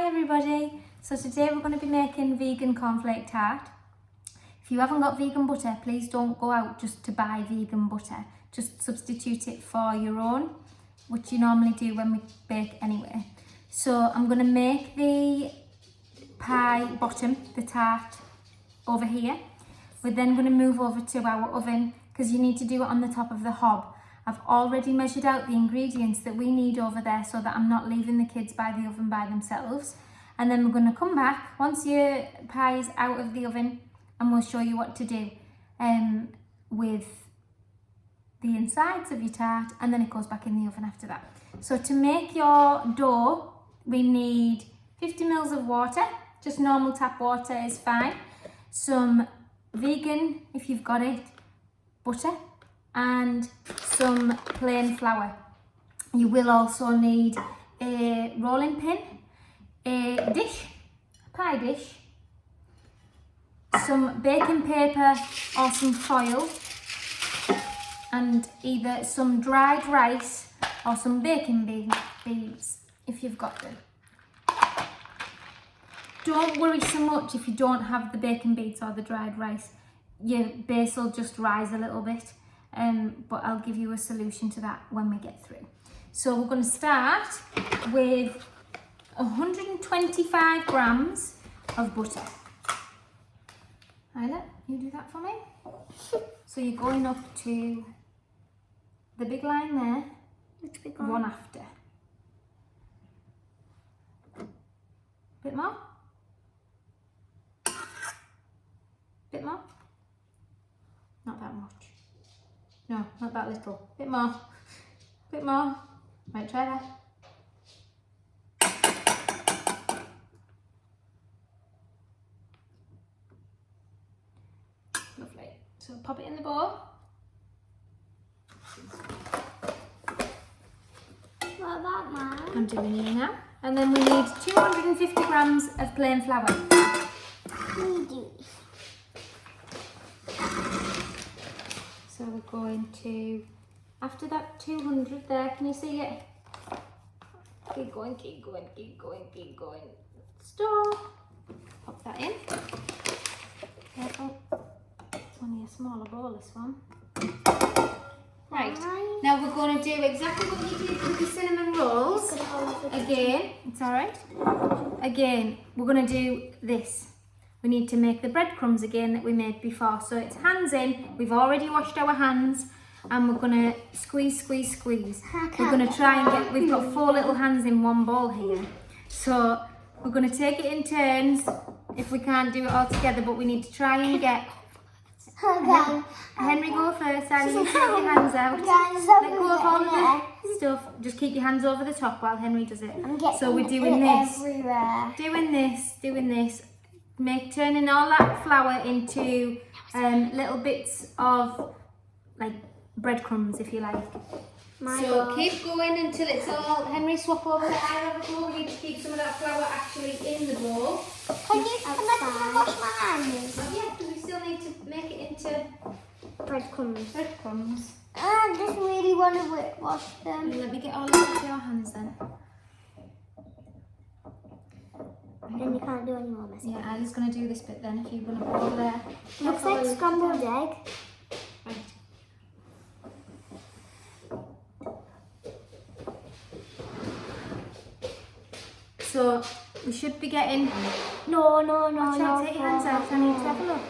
everybody. So today we're going to be making vegan cornflake tart. If you haven't got vegan butter, please don't go out just to buy vegan butter. Just substitute it for your own, which you normally do when we bake anyway. So I'm going to make the pie bottom, the tart, over here. We're then going to move over to our oven because you need to do it on the top of the hob. I've already measured out the ingredients that we need over there so that I'm not leaving the kids by the oven by themselves. And then we're going to come back once your pie is out of the oven and we'll show you what to do with the insides of your tart, and then it goes back in the oven after that. So to make your dough, we need 50 ml of water, just normal tap water is fine. Some vegan, if you've got it, butter, and some plain flour. You will also need a rolling pin, a dish, a pie dish, some baking paper or some foil, and either some dried rice or some baking beads if you've got them. Don't worry so much if you don't have the baking beads or the dried rice. Your base will just rise a little bit. But I'll give you a solution to that when we get through. So we're going to start with 125 grams of butter. Isla, you do that for me? So you're going up to the big line there. Which big line? One after. Bit more? Bit more? Not that much. No, not that little. Bit more. Bit more. Right, try that. Lovely. So pop it in the bowl. What about mine? I'm doing you now. And then we need 250 grams of plain flour. So we're going to, after that 200 there, can you see it? Keep going, keep going, keep going, keep going. Stop. Pop that in. Careful. It's only a smaller bowl, this one. Right, now we're going to do exactly what you did with the cinnamon rolls. Again, it's alright. Again, we're going to do this. We need to make the breadcrumbs again that we made before. So it's hands in, we've already washed our hands, and we're gonna squeeze, squeeze, squeeze. We're gonna try and get, we've got 4 little hands in one bowl here. So we're gonna take it in turns if we can't do it all together, but we need to try and get, Henry, go first, and you take your hands out. Let go of all of the stuff. Just keep your hands over the top while Henry does it. So we're doing this, doing this, doing this. Turning all that flour into little bits of like breadcrumbs, if you like. So keep going until it's all. Henry, swap over the eye of the bowl. We need to keep some of that flour actually in the bowl. Can I wash my hands? Yeah, because we still need to make it into Breadcrumbs. breadcrumbs. I just really want to wash them. Let me get all of it into your hands then. Then you can't do any more messing. Yeah, Ali's going to do this bit then if you're going to put over there. Looks like scrambled egg. Right. So we should be getting. No. Take your hands out. I need to have a look.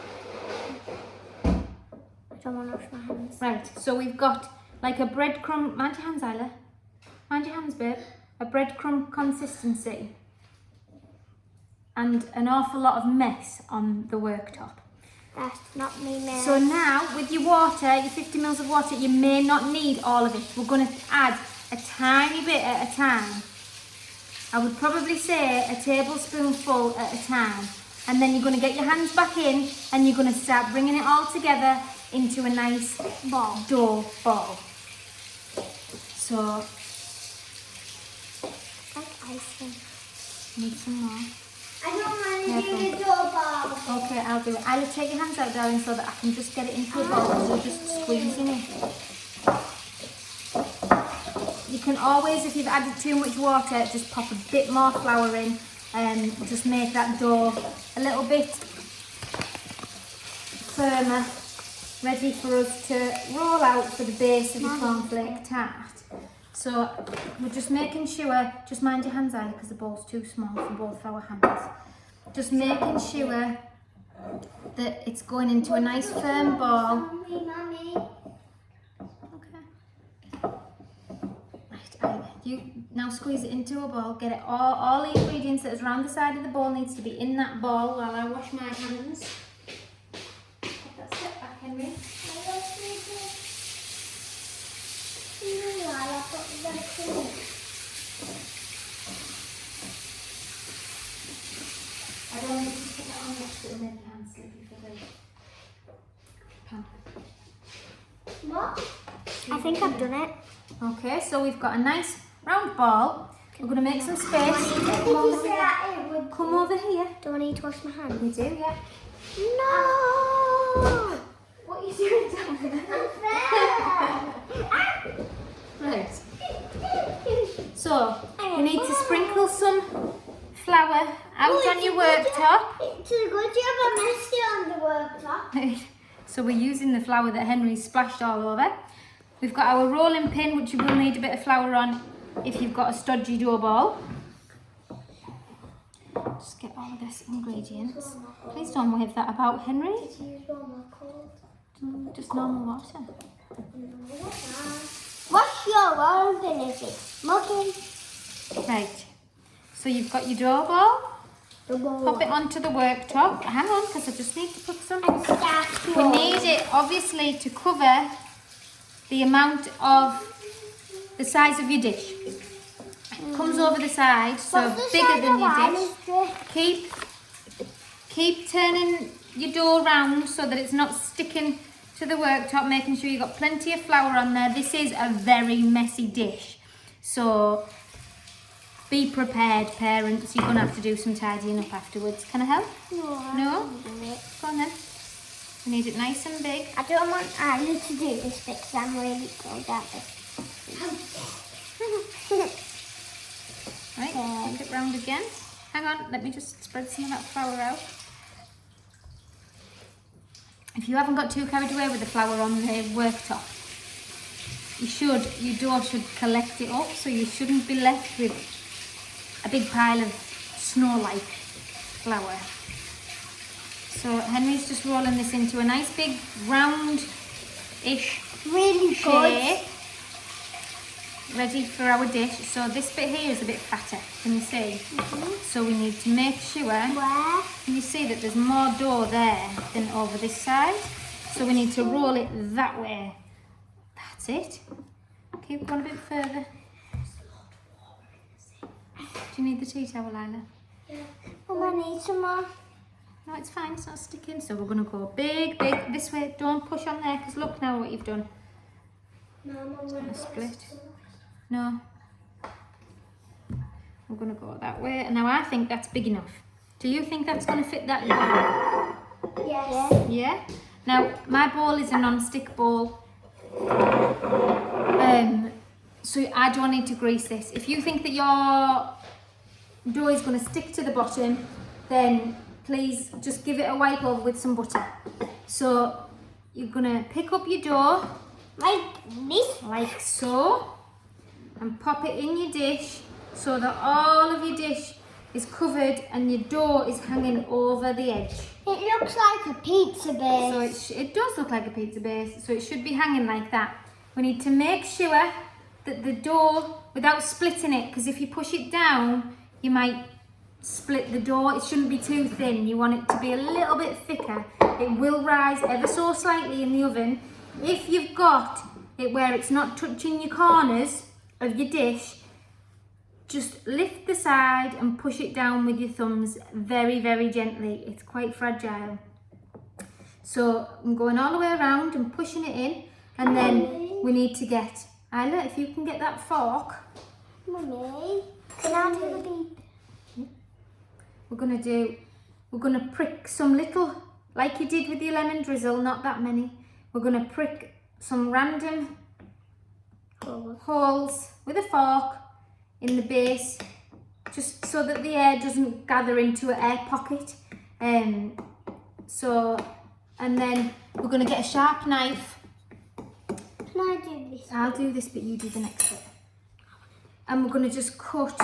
I don't want to wash my hands. Right. So we've got like a breadcrumb. Mind your hands, Isla. Mind your hands, babe. A breadcrumb consistency. And an awful lot of mess on the worktop. That's not me, man. So now, with your water, your 50 ml of water, you may not need all of it. We're going to add a tiny bit at a time. I would probably say a tablespoonful at a time. And then you're going to get your hands back in and you're going to start bringing it all together into a nice dough ball. So, like icing. need some more. I don't want to do the dough ball. Okay, I'll do it. I'll take your hands out, darling, so that I can just get it into a bowl. So just squeezing it. You can always, if you've added too much water, just pop a bit more flour in just make that dough a little bit firmer, ready for us to roll out for the base of the cornflake tart. So we're just making sure, just mind your hands eye because the bowl's too small for both our hands. Just making sure that it's going into a nice firm ball. Mommy. Okay. Right, you now squeeze it into a ball. Get it all the ingredients that is around the side of the bowl needs to be in that ball while I wash my hands. Put that step back, Henry. I don't need to put that on next to the hand sleepy for the pan. What? I think I've done it. Okay, so we've got a nice round ball. We're going to make some space. Come over here. Come over here. Do I need to wash my hands? We do, yeah. No! What are you doing down there? Right. So, you need to sprinkle some flour out on your worktop. It's a good job I messed it on the worktop. So we're using the flour that Henry splashed all over. We've got our rolling pin, which you will need a bit of flour on if you've got a stodgy dough ball. Just get all of this ingredients. Please don't wave that about, Henry. Just normal water. Wash your own bin, is it? Mugging. Right. So you've got your dough ball. The ball. Pop it onto the worktop. Hang on, because I just need to put some. And start We need it obviously to cover the amount of the size of your dish. It comes over the side, so bigger than your dish. Keep turning your dough around so that it's not sticking to the worktop, making sure you've got plenty of flour on there. This is a very messy dish, so be prepared, parents. You're going to have to do some tidying up afterwards. Can I help? No? Go on then. We need it nice and big. I don't want Isla to do this because I'm really good at this. Right, flip it round again. Hang on, let me just spread some of that flour out. If you haven't got too carried away with the flour on the worktop, your dough should collect it up, so you shouldn't be left with a big pile of snow-like flour. So Henry's just rolling this into a nice big round-ish Really shape, ready for our dish. So this bit here is a bit fatter, can you see? So we need to make sure, Where? can you see that there's more dough there than over this side? So we need to roll it that way. That's it. Keep going a bit further. Do you need the tea towel, Lila? Mum, I need some more. No, it's fine, it's not sticking. So we're going to go big, big, this way. Don't push on there, because look now what you've done. Mum, Split. No. We're going to go that way. And now I think that's big enough. Do you think that's going to fit that dough? Yes. Yeah? Now, my bowl is a non-stick bowl. So I don't need to grease this. If you think that your dough is going to stick to the bottom, then please just give it a wipe over with some butter. So you're going to pick up your dough Like this? like so and pop it in your dish so that all of your dish is covered and your dough is hanging over the edge. It looks like a pizza base. So it does look like a pizza base, so it should be hanging like that. We need to make sure that the dough, without splitting it, because if you push it down, you might split the dough. It shouldn't be too thin. You want it to be a little bit thicker. It will rise ever so slightly in the oven. If you've got it where it's not touching your corners of your dish, just lift the side and push it down with your thumbs very, very gently. It's quite fragile. So I'm going all the way around and pushing it in, and then we need to get, Isla, if you can get that fork. Mummy, can I do the beep? We're gonna prick some little, like you did with your lemon drizzle, not that many. We're gonna prick some random holes with a fork in the base just so that the air doesn't gather into an air pocket. And then we're going to get a sharp knife. Can I do this? I'll do this bit, you do the next bit. And we're going to just cut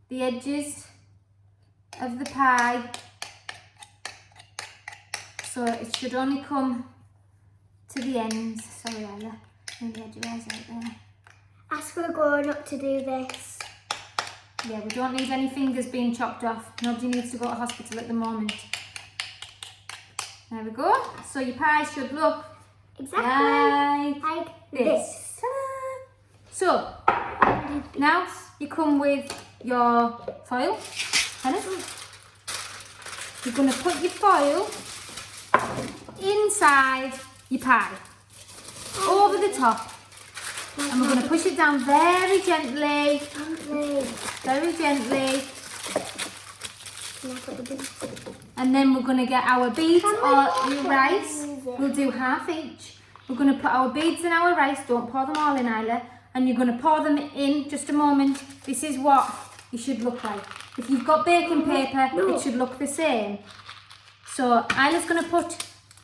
the edges of the pie. So it should only come to the ends. Sorry, Ella. Maybe I do eyes out there. Ask for a grown up to do this. Yeah, we don't need any fingers being chopped off. Nobody needs to go to hospital at the moment. There we go. So your pie should look Exactly like this. Ta-da! So now you come with your foil. Hannah. You're going to put your foil inside your pie, over the top, and we're going to push it down very gently, very gently, and then we're going to get our beads or your rice. We'll do half each. We're going to put our beads in our rice. Don't pour them all in, Isla, and you're going to pour them in. Just a moment. This is what it should look like. If you've got baking paper, it should look the same. So Isla's going to put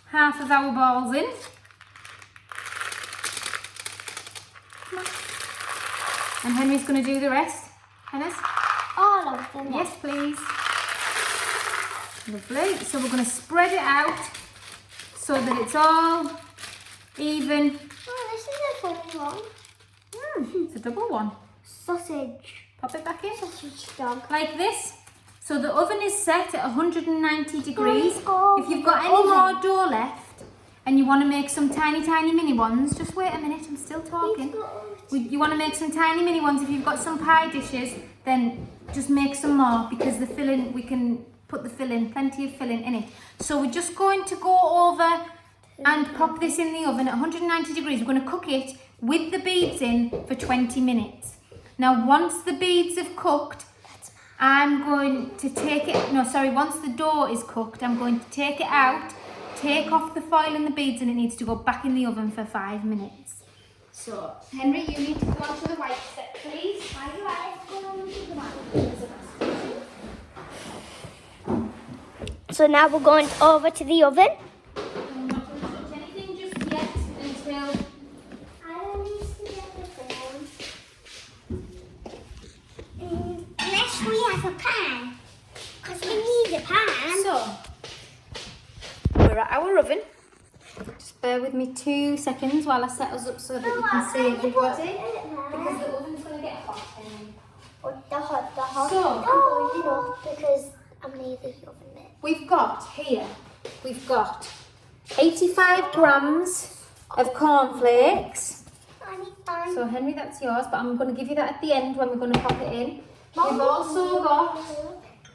half of our balls in. And Henry's going to do the rest. Hennis? All of them. Yes, please. Lovely. So we're going to spread it out so that it's all even. Oh, this is a funny one. It's a double one. Sausage. Pop it back in. Sausage dog. Like this. So the oven is set at 190 degrees. go If you've got any more dough left and you want to make some tiny, tiny mini ones, just wait a minute, I'm still talking. You want to make some tiny mini ones, if you've got some pie dishes, then just make some more, because the filling, we can put the filling, plenty of filling in it. So we're just going to go over and pop this in the oven at 190 degrees. We're going to cook it with the beads in for 20 minutes. Now once the beads have cooked, I'm going to take it, once the dough is cooked, I'm going to take it out, take off the foil and the beads, and it needs to go back in the oven for 5 minutes. So, Henry, you need to go onto the white set, please. So now we're going over to the oven. I'm not going to touch anything just yet until... I don't need to get the phone. Unless we have a pan. Because we need a pan. So, we're at our oven. Just bear with me 2 seconds while I set us up so that you can see everybody. Because the oven's going to get hot. The hot. So, I'm going up because I'm near the oven bit. we've got 85 grams of cornflakes. I need pan. So Henry, that's yours, but I'm going to give you that at the end when we're going to pop it in. We've also got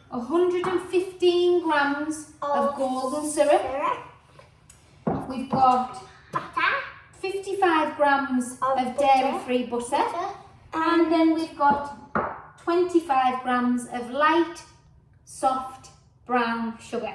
115 grams of golden syrup. We've got Butter. 55 grams of butter. dairy-free butter. And then we've got 25 grams of light, soft, brown sugar.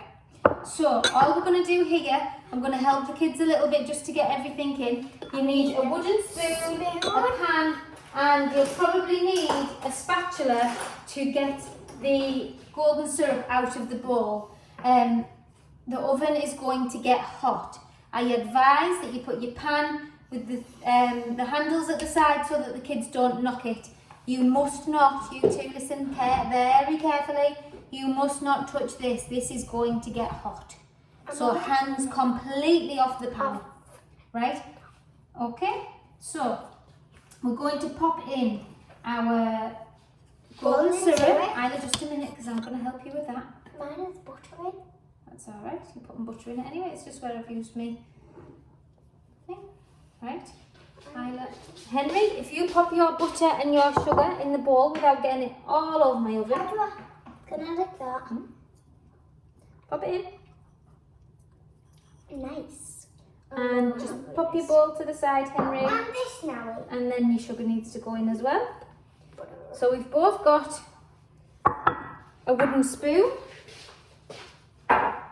So all we're going to do here, I'm going to help the kids a little bit just to get everything in. You need a wooden spoon, a pan, and you'll probably need a spatula to get the golden syrup out of the bowl. The oven is going to get hot. I advise that you put your pan with the handles at the side so that the kids don't knock it. You must not, you two listen very carefully, you must not touch this. This is going to get hot. So hands completely off the pan, right? Okay, so we're going to pop in our golden syrup. Either just a minute because I'm going to help you with that. Mine is butter in. That's alright, you're putting butter in it anyway, it's just where I've used me thing. Right? Henry, if you pop your butter and your sugar in the bowl without getting it all over my oven. Can I lick that? Pop it in. Nice. And just pop your bowl to the side, Henry. And this now. And then your sugar needs to go in as well. So we've both got a wooden spoon.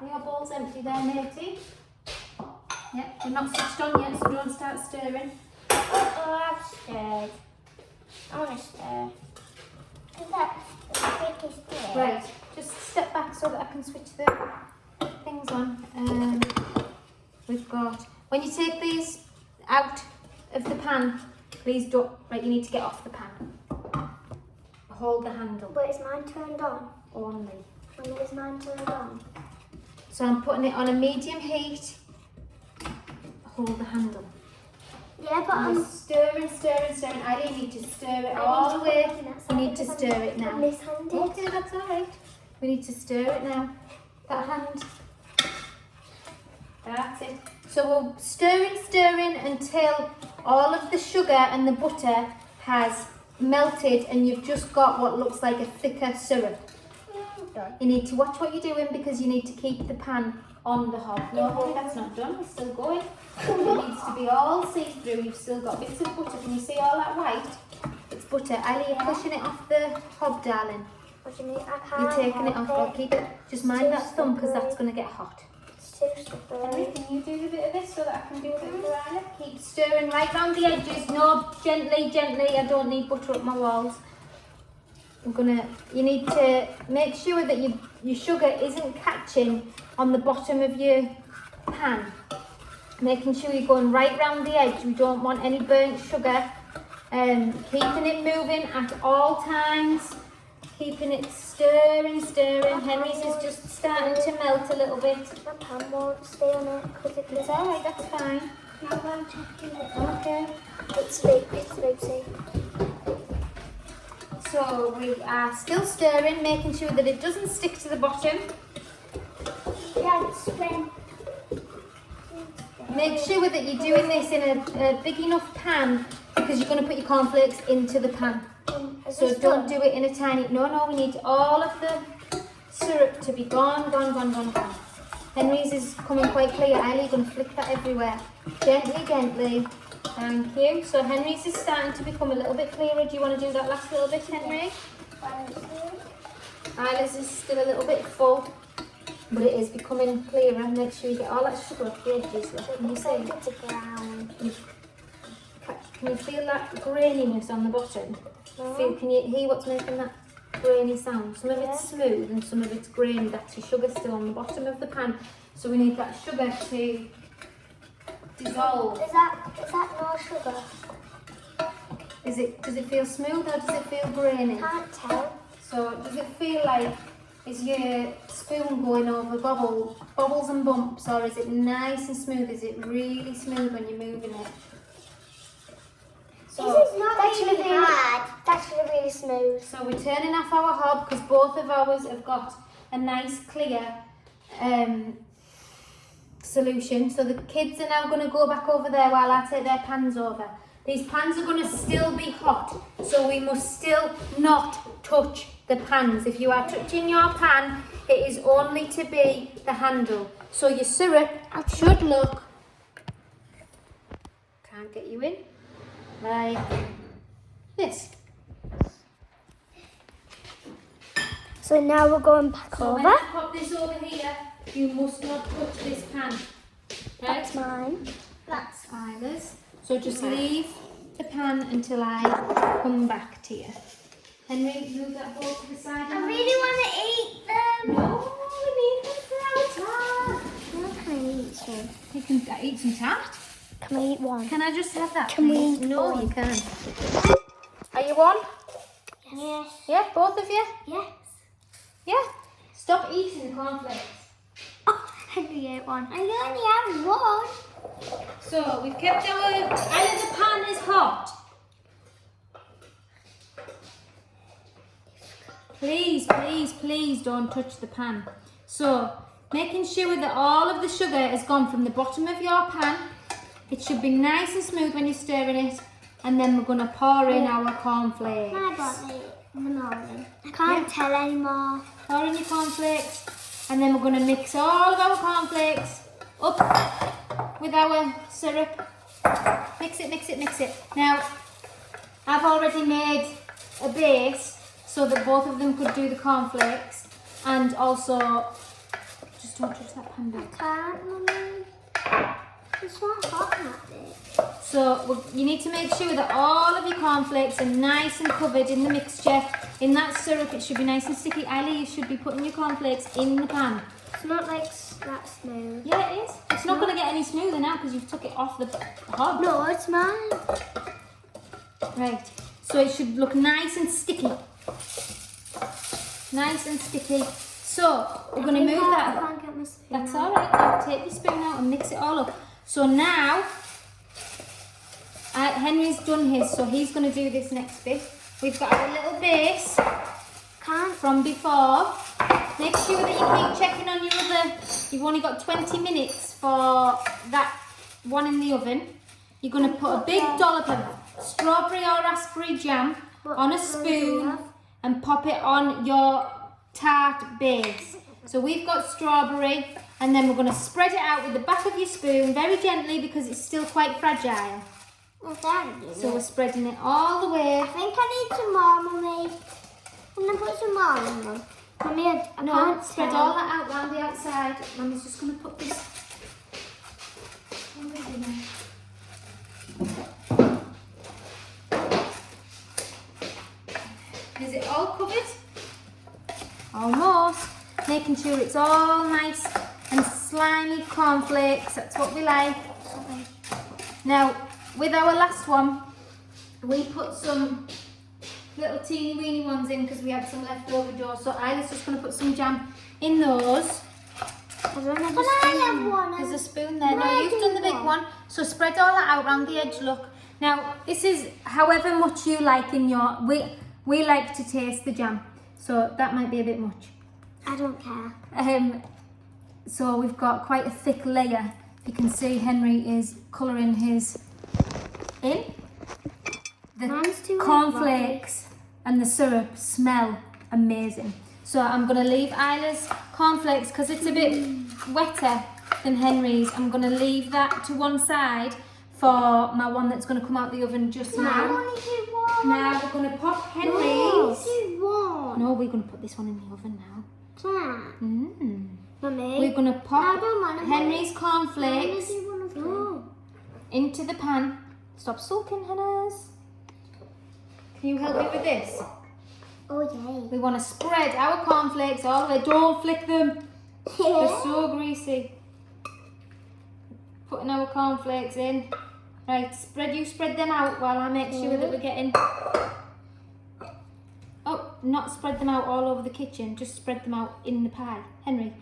Your bowl's empty there, matey. Yeah, we're not switched on yet, so don't start stirring. Oh, I've stirred. I want to stir. Right, just step back so that I can switch the things on. We've got, when you take these out of the pan, please don't, right, you need to get off the pan. Hold the handle. But is mine turned on? Only. When is mine turned on? So I'm putting it on a medium heat. Hold the handle. Yeah, but I'm stirring. I don't need to stir it all the way. We need to stir it now. Okay, that's all right. We need to stir it now. That hand. That's it. So we're stirring until all of the sugar and the butter has melted and you've just got what looks like a thicker syrup. You need to watch what you're doing because you need to keep the pan on the hob. No, that's not done. We're still going. It needs to be all see-through. You've still got bits of butter. Can you see all that white? It's butter. Ali, you're pushing it off the hob, darling. What do you mean? I can't. You're taking it off. I'll keep it. Just mind that thumb because that's going to get hot. It's too slippery. Henry, can you do a bit of this so that I can do a bit of Lila? Keep stirring right round the edges. No, gently. I don't need butter up my walls. You need to make sure that your sugar isn't catching on the bottom of your pan. Making sure you're going right round the edge. We don't want any burnt sugar. Keeping it moving at all times. Keeping it stirring. Henry's is just starting to melt a little bit. My pan won't stay on it because It's alright, that's fine. Now I'm checking it. Okay. It's loosey. So we are still stirring, making sure that it doesn't stick to the bottom. Yeah, it's when. Make sure that you're doing this in a big enough pan because you're going to put your cornflakes into the pan. So don't do it in a tiny... No, we need all of the syrup to be gone. Henry's is coming quite clear. Eileen's going to flick that everywhere. Gently. Thank you. So Henry's is starting to become a little bit clearer. Do you want to do that last little bit, Henry? Isla's is still a little bit full, but it is becoming clearer. Make sure you get all that sugar off the edges. Can you see? It's a brown. Can you feel that graininess on the bottom? No. Can you hear what's making that grainy sound? Some of it's smooth and some of it's grainy. That's your sugar still on the bottom of the pan. So we need that sugar to dissolve. Is that no sugar? Does it feel smooth or does it feel grainy? Can't tell. So does it feel like, is your spoon going over bubbles and bumps, or is it nice and smooth? Is it really smooth when you're moving it? So This is not really hard. That's really smooth. So we're turning off our hob because both of ours have got a nice clear solution. So the kids are now going to go back over there while I take their pans over. These pans are going to still be hot, so we must still not touch the pans. If you are touching your pan, it is only to be the handle. So your syrup should look... Can't get you in. Like this. So now we're going back So over. when I pop this over here, you must not touch this pan. That's mine. That's Isla's. So just leave the pan until I come back to you. Henry, move that bowl to the side. I really want to eat them. No, we need them for our tart. How can I eat some? You can eat some tart. Can I eat one? Can I just have that? Can we please? eat No, one? you can. Are you on? Yes. Yeah, both of you? Yes. Yeah. Stop eating the cornflakes. Oh, Henry ate one. I only have one. So we've kept our... Either the pan is hot. Please don't touch the pan. So making sure that all of the sugar has gone from the bottom of your pan. It should be nice and smooth when you're stirring it. And then we're going to pour in our cornflakes. My body. I can't tell anymore. Pour in your cornflakes. And then we're going to mix all of our cornflakes up with our syrup. Mix it. Now, I've already made a base so that both of them could do the cornflakes. And also, just don't touch that pan down. Can't, Mummy. It's not hot that bit. So you need to make sure that all of your cornflakes are nice and covered in the mixture. In that syrup, it should be nice and sticky. Eileen, you should be putting your cornflakes in the pan. It's not like that smooth. Yeah, it is. It's not going to get any smoother now because you've took it off the hob. No, it's mine. Right. So it should look nice and sticky. Nice and sticky. So we're going to move that. I can't get my spoon That's out. all right. Now take your spoon out and mix it all up. So now Henry's done his, so he's going to do this next bit. We've got our little base from before. Make sure that you keep checking on your other. You've only got 20 minutes for that one in the oven. You're going to put a big dollop of strawberry or raspberry jam on a spoon and pop it on your tart base. So we've got strawberry, and then we're going to spread it out with the back of your spoon very gently because it's still quite fragile. So we're spreading it all the way. I think I need some more, Mummy. I'm going to put some more in them. Mummy, I No, can't spread tell. all that out round the outside. Mummy's just going to put this. Is it all covered? Almost. Making sure it's all nice and slimy cornflakes. That's what we like. Now, with our last one, we put some little teeny weeny ones in because we had some leftover dough. So Isla's just going to put some jam in those. Can I have one? There's a spoon there. No, you've done the big one. So spread all that out around the edge, look. Now, this is however much you like in your... We like to taste the jam. So that might be a bit much. I don't care. So we've got quite a thick layer. You can see Henry is colouring his in. Mine's too The cornflakes and the syrup smell amazing. So I'm going to leave Isla's cornflakes because it's a bit wetter than Henry's. I'm going to leave that to one side for my one that's going to come out the oven just I now. only do one. Now we're going to pop Henry's. No, do one. No, we're going to put this one in the oven now. Mummy. We're going to I pop don't want to Henry's I cornflakes only do one of them. into the pan. Stop sulking, Hannahs. Can you help me with this? Oh, yay. We want to spread our cornflakes all the way. Don't flick them. They're so greasy. Putting our cornflakes in. Right, spread them out while I make sure that we're getting... Oh, not spread them out all over the kitchen. Just spread them out in the pie. Henry.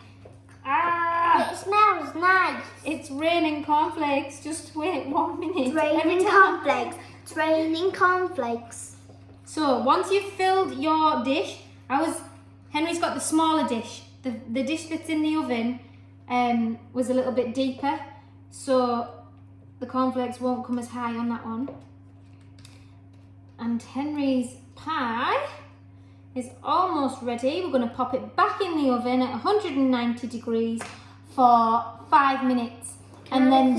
Ah! It smells nice. It's raining cornflakes. Just wait 1 minute. It's raining cornflakes. It's raining cornflakes. So once you've filled your dish, Henry's got the smaller dish. The dish that's in the oven was a little bit deeper, so the cornflakes won't come as high on that one. And Henry's pie is almost ready. We're going to pop it back in the oven at 190 degrees for 5 minutes. And then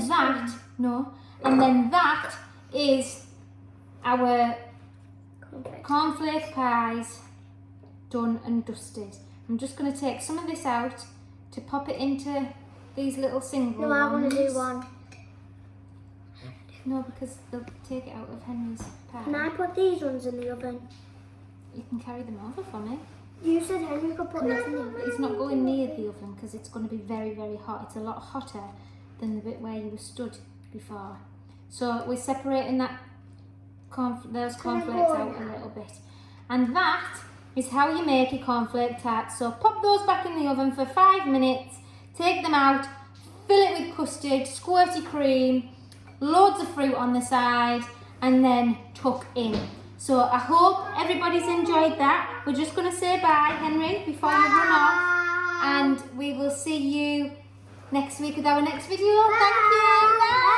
that is our cornflake pies done and dusted. I'm just going to take some of this out to pop it into these little single No, I want to do ones. one. No, because they'll take it out of Henry's pie. Can I put these ones in the oven? You can carry them over for me. You said Henry could put these in the oven. It's not going near the oven because it's going to be very, very hot. It's a lot hotter than the bit where you were stood before. So we're separating those cornflakes out a little bit. And that is how you make a cornflake tart. So pop those back in the oven for 5 minutes, take them out, fill it with custard, squirty cream, loads of fruit on the side, and then tuck in. So I hope everybody's enjoyed that. We're just going to say bye, Henry, before you run off. And we will see you next week with our next video. Thank you. Bye.